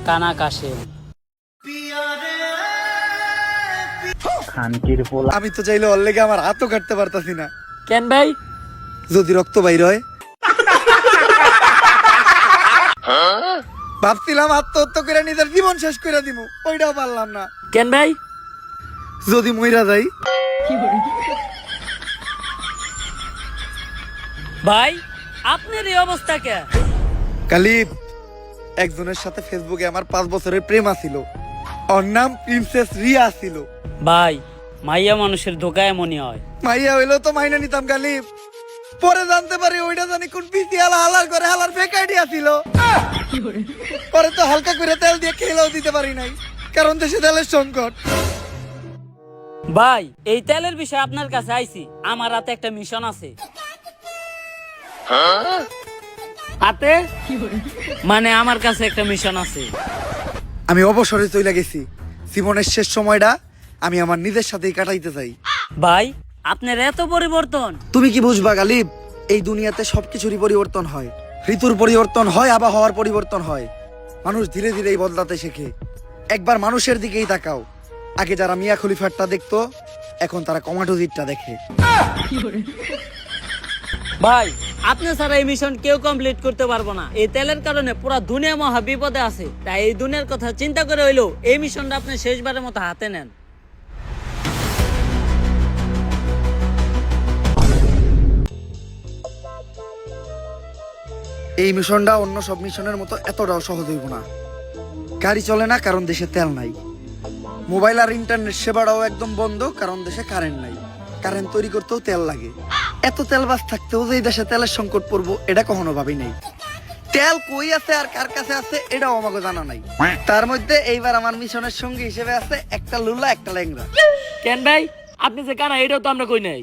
কানা কাশেম। আমি তো চাইলে ওর লেগে আমার হাতও কাটতে পারতাছি না, কেন ভাই? যদি রক্ত বাইর হয়। ভাবছিলাম আত্মহত্যা করে নিজের জীবন শেষ করে দিব, ওইটাও পারলাম না। কেন ভাই? যদি মইরা যাই। ভাই আপনার এই অবস্থা কে? কালিপ, একজনের সাথে ফেসবুকে আমার 5 বছরের প্রেম আছিল, ওর নাম প্রিন্সেস রিয়া ছিল। ভাই মাইয়া মানুষের ধোকা এমনই হয়। মাইয়া হইলেও তো মাইনা নিতাম কালিপ, পরে জানতে পারি ওইটা জানি কোন পিসি হালার করে হালার ফেক আইডিয়া ছিল। পরে তো হালকা করে তেল দিয়ে খেলেও দিতে পারি নাই, কারণ দেশে তেলের সংকট। ভাই এই তেলের বিষয়ে আপনার কাছে আইছি, আমার হাতে একটা মিশন আছে। হাতে মানে আমার কাছে একটা মিশন আছে। আমি অবসরে চলে গেছি, জীবনের শেষ সময়টা আমি আমার নিজের সাথেই কাটাইতে চাই। ভাই আপনার এত পরিবর্তন। তুমি কি বুঝবা গালিব, এই দুনিয়াতে সবকিছুরই পরিবর্তন হয়, ঋতুর পরিবর্তন হয়, আবহাওয়ার পরিবর্তন হয়, মানুষ ধীরে ধীরেই বদলাতে শেখে। একবার মানুষের দিকেই তাকাও, আগে যারা মিয়া খলিফারটা দেখতো, এখন তারা কমাটোজিটটা দেখে। ভাই আপনি ছাড়া এই মিশন কেউ কমপ্লিট করতে পারবো না। এই তেলের কারণে পুরো দুনিয়া মহা বিপদে আছে, তাই এই দুনিয়ার কথা চিন্তা করে হইলো এই মিশনটা আপনি শেষবারের মতো হাতে নেন। এই মিশনটা অন্য সব মিশনের মতো এতটাও সহজ হইব না। গাড়ি চলে না কারণ দেশে তেল নাই, মোবাইল আর ইন্টারনেট সেবাটাও একদম বন্ধ কারণ দেশে কারেন্ট নাই, কারেন্ট তৈরি করতেও তেল লাগে। এত তেল বাস থাকতেও যে এই দেশে তেলের সংকট পড়বো এটা কখনো ভাবি নাই। তেল কই আছে আর কার কাছে আছে এটাও আমাকে জানা নাই। তার মধ্যে এইবার আমার মিশনের সঙ্গী হিসেবে আছে একটা লুলা একটা ল্যাংড়া। কেন ভাই আপনি যে কানা এটাও তো আমরা কই নাই।